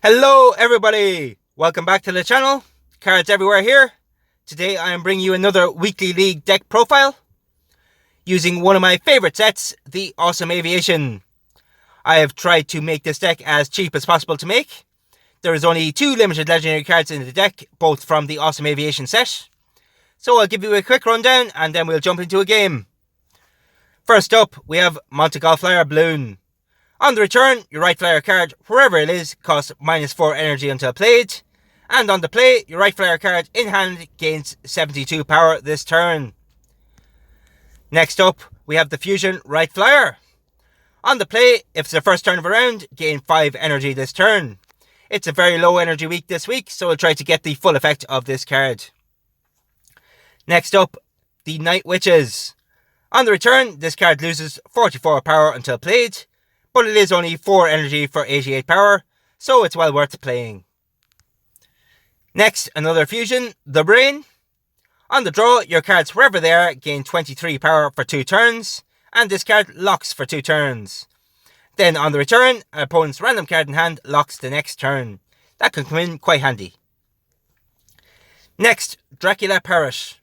Hello everybody! Welcome back to the channel. Cards everywhere here. Today I am bringing you another weekly league deck profile using one of my favourite sets, the Awesome Aviation. I have tried to make this deck as cheap as possible to make. There is only 2 limited legendary cards in the deck, both from the Awesome Aviation set. So I'll give you a quick rundown and then we'll jump into a game. First up, we have Monte Carlo Flyer Balloon. On the return, your right flyer card, wherever it is, costs -4 energy until played. And on the play, your right flyer card in hand gains 72 power this turn. Next up, we have the Fusion Right Flyer. On the play, if it's the first turn of a round, gain 5 energy this turn. It's a very low energy week this week, so we'll try to get the full effect of this card. Next up, the Night Witches. On the return, this card loses 44 power until played, but it is only 4 energy for 88 power, so it's well worth playing. Next, another fusion, the Brain. On the draw, your cards wherever they are gain 23 power for 2 turns, and this card locks for 2 turns. Then on the return, an opponent's random card in hand locks the next turn. That can come in quite handy. Next, Dracula Parrot.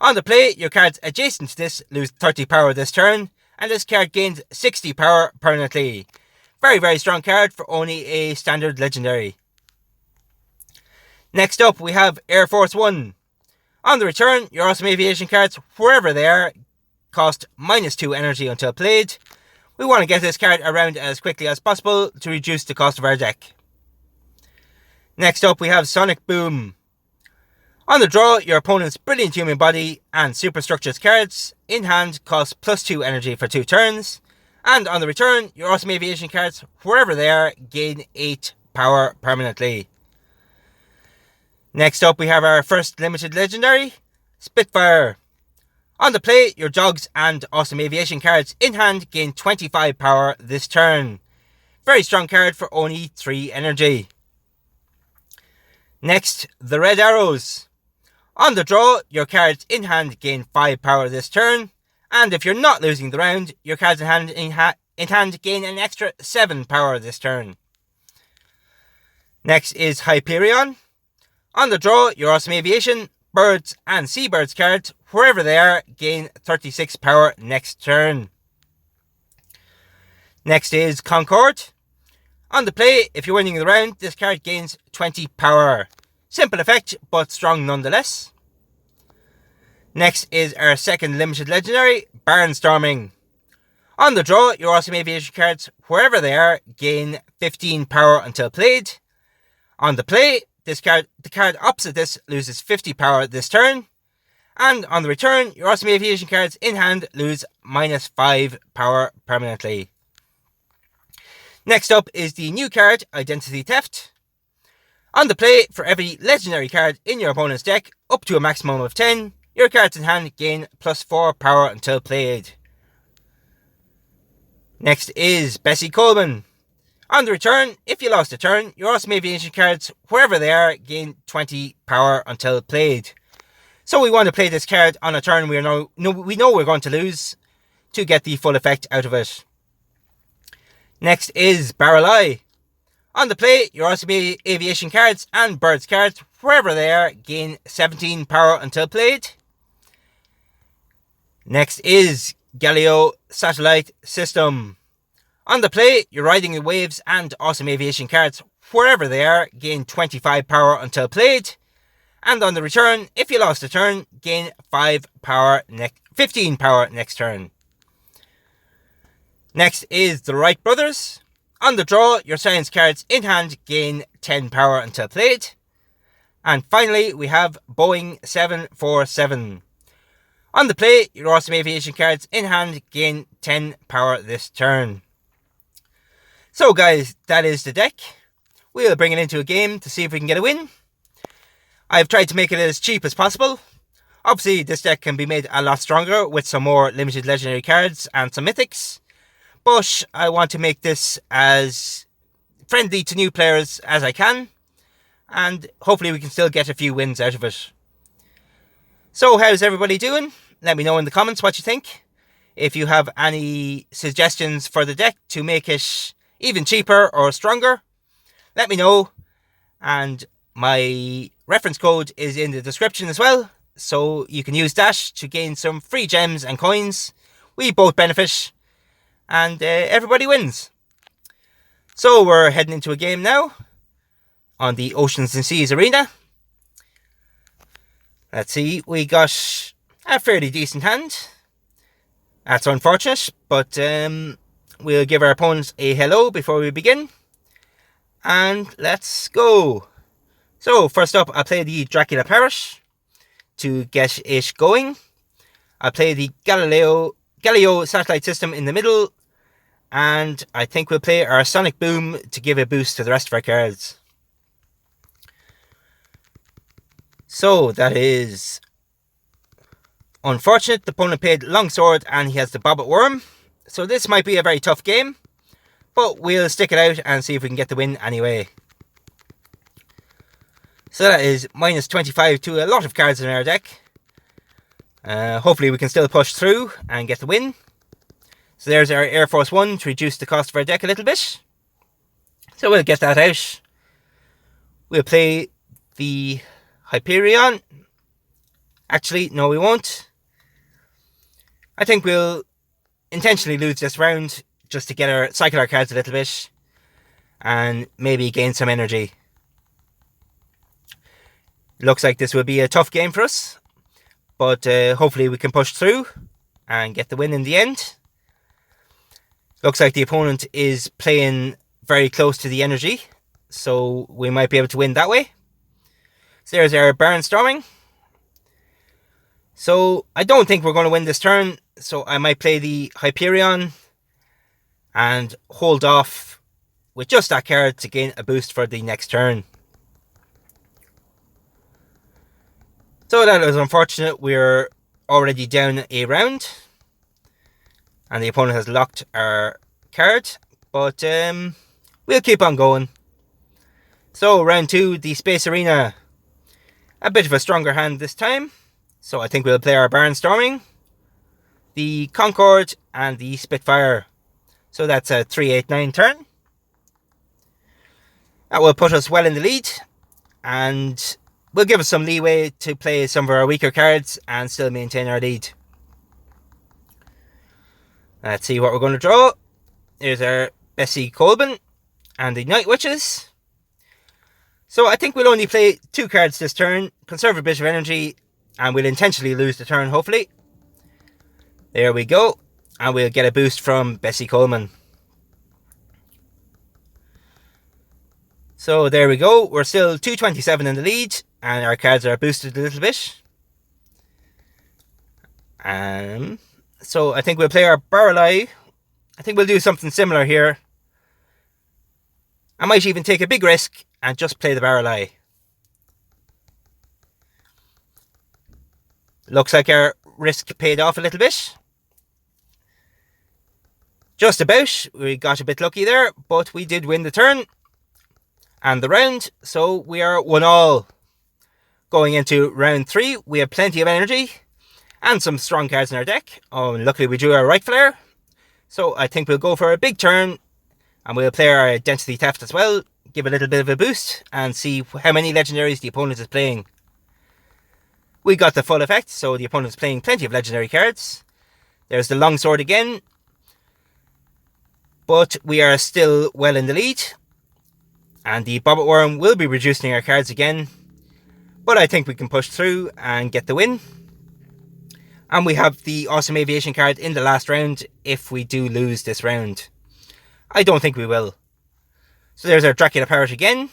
On the play, your cards adjacent to this lose 30 power this turn, and this card gains 60 power permanently. Very strong card for only a standard legendary. Next up, we have Air Force One. On the return, your Awesome Aviation cards, wherever they are, cost -2 energy until played. We want to get this card around as quickly as possible to reduce the cost of our deck. Next up, we have Sonic Boom. On the draw, your opponent's Brilliant Human Body and Superstructures cards in hand cost +2 energy for 2 turns, and on the return, your Awesome Aviation cards, wherever they are, gain 8 power permanently. Next up, we have our first limited legendary, Spitfire. On the play, your Dogs and Awesome Aviation cards in hand gain 25 power this turn. Very strong card for only 3 energy. Next, the Red Arrows. On the draw, your cards in hand gain 5 power this turn, and if you're not losing the round, your cards in hand gain an extra 7 power this turn. Next is Hyperion. On the draw, your Awesome Aviation, Birds and Seabirds cards, wherever they are, gain 36 power next turn. Next is Concord. On the play, if you're winning the round, this card gains 20 power. Simple effect, but strong nonetheless. Next is our second limited legendary, Barnstorming. On the draw, your Awesome Aviation cards, wherever they are, gain 15 power until played. On the play, the card opposite this loses 50 power this turn. And on the return, your Awesome Aviation cards in hand lose -5 power permanently. Next up is the new card, Identity Theft. On the play, for every legendary card in your opponent's deck, up to a maximum of 10, your cards in hand gain +4 power until played. Next is Bessie Coleman. On the return, if you lost a turn, your Awesome Aviation cards, wherever they are, gain 20 power until played. So we want to play this card on a turn we know we're going to lose to get the full effect out of it. Next is Barrel Eye. On the play, your Awesome Aviation cards and Birds cards, wherever they are, gain 17 power until played. Next is Galileo Satellite System. On the play, your Riding the Waves and Awesome Aviation cards, wherever they are, gain 25 power until played. And on the return, if you lost a turn, gain 15 power next turn. Next is the Wright Brothers. On the draw, your Science cards in hand gain 10 power until played. And finally, we have Boeing 747. On the play, your Awesome Aviation cards in hand gain 10 power this turn. So guys, that is the deck. We'll bring it into a game to see if we can get a win. I've tried to make it as cheap as possible. Obviously, this deck can be made a lot stronger with some more limited legendary cards and some mythics. But I want to make this as friendly to new players as I can. And hopefully we can still get a few wins out of it. So how's everybody doing? Let me know in the comments what you think. If you have any suggestions for the deck to make it even cheaper or stronger, let me know. And my reference code is in the description as well, so you can use that to gain some free gems and coins. We both benefit, and everybody wins. So we're heading into a game now on the Oceans and Seas arena. Let's see, we got a fairly decent hand. That's unfortunate, but we'll give our opponents a hello before we begin. And let's go. So first up, I'll play the Dracula Parrot to get it going. I'll play the Galileo satellite system in the middle. And I think we'll play our Sonic Boom to give a boost to the rest of our cards. So that is unfortunate. The opponent played Longsword and he has the Bobbit Worm. So this might be a very tough game, but we'll stick it out and see if we can get the win anyway. So that is minus 25 to a lot of cards in our deck. Hopefully we can still push through and get the win. So there's our Air Force One to reduce the cost of our deck a little bit. So we'll get that out. We'll play the Hyperion. Actually, no we won't. I think we'll intentionally lose this round just to cycle our cards a little bit and maybe gain some energy. Looks like this will be a tough game for us, but hopefully we can push through and get the win in the end. Looks like the opponent is playing very close to the energy, so we might be able to win that way. So there's our Barnstorming. So I don't think we're going to win this turn, so I might play the Hyperion and hold off with just that card to gain a boost for the next turn. So that was unfortunate. We're already down a round and the opponent has locked our card, but we'll keep on going. So round 2, the Space Arena. A bit of a stronger hand this time, so I think we'll play our Barnstorming, the Concorde and the Spitfire. So that's a 3-8-9 turn. That will put us well in the lead, and will give us some leeway to play some of our weaker cards and still maintain our lead. Let's see what we're going to draw. There's our Bessie Colburn and the Night Witches. So I think we'll only play 2 cards this turn, conserve a bit of energy, and we'll intentionally lose the turn, hopefully. There we go. And we'll get a boost from Bessie Coleman. So there we go. We're still 227 in the lead, and our cards are boosted a little bit. So I think we'll play our Barreleye. I think we'll do something similar here. I might even take a big risk and just play the Barreleye. Looks like our risk paid off a little bit. Just about. We got a bit lucky there, but we did win the turn and the round, so we are 1-1. Going into round 3, we have plenty of energy and some strong cards in our deck. Oh, and luckily we drew our right flare. So I think we'll go for a big turn and we'll play our Identity Theft as well, give a little bit of a boost and see how many legendaries the opponent is playing. We got the full effect, so the opponent is playing plenty of legendary cards. There's the Longsword again, but we are still well in the lead. And the Bobbit Worm will be reducing our cards again, but I think we can push through and get the win. And we have the Awesome Aviation card in the last round if we do lose this round. I don't think we will. So there's our Dracula Parrot again.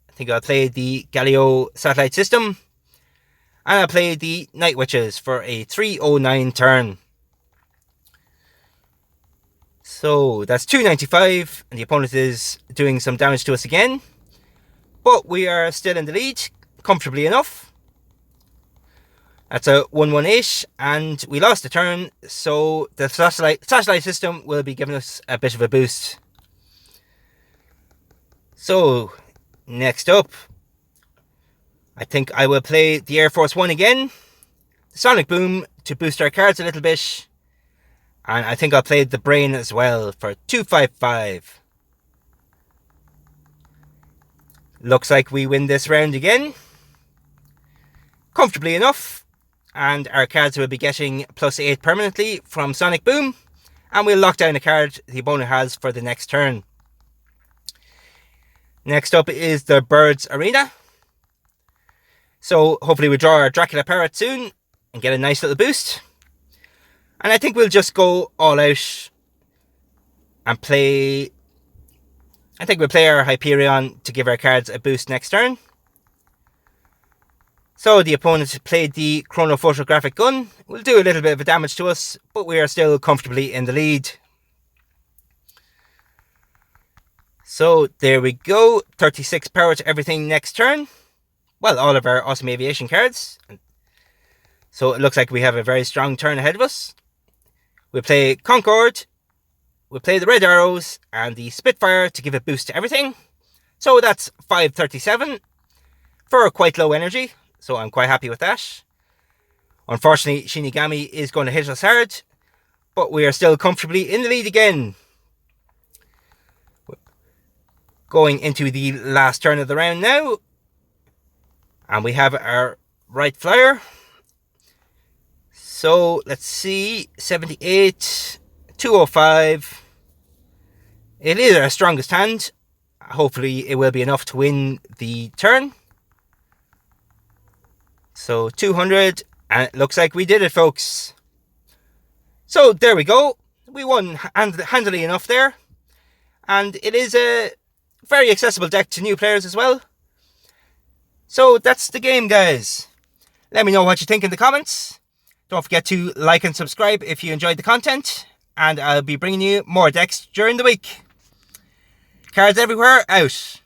I think I'll play the Galileo satellite system. And I'll play the Night Witches for a 309 turn. So that's 295, and the opponent is doing some damage to us again. But we are still in the lead, comfortably enough. That's a 118, and we lost the turn, so the satellite system will be giving us a bit of a boost. So, next up, I think I will play the Air Force One again, the Sonic Boom to boost our cards a little bit, and I think I'll play the Brain as well for 255. Looks like we win this round again, comfortably enough, and our cards will be getting +8 permanently from Sonic Boom, and we'll lock down a card the opponent has for the next turn. Next up is the Birds Arena. So hopefully we draw our Dracula Parrot soon and get a nice little boost. And I think we'll just go all out and play... I think we'll play our Hyperion to give our cards a boost next turn. So the opponent played the Chronophotographic Gun. Will do a little bit of damage to us, but we are still comfortably in the lead. So there we go, 36 power to everything next turn. Well, all of our Awesome Aviation cards. So it looks like we have a very strong turn ahead of us. We'll play Concorde, we'll play the Red Arrows and the Spitfire to give a boost to everything. So that's 537 for quite low energy, so I'm quite happy with that. Unfortunately, Shinigami is going to hit us hard, but we are still comfortably in the lead again. Going into the last turn of the round now. And we have our right flyer. So let's see, 78, 205. It is our strongest hand. Hopefully it will be enough to win the turn. So 200, and it looks like we did it, folks. So there we go. We won handily enough there. And it is a very accessible deck to new players as well. So that's the game, guys. Let me know what you think in the comments. Don't forget to like and subscribe if you enjoyed the content. And I'll be bringing you more decks during the week. Cards Everywhere out.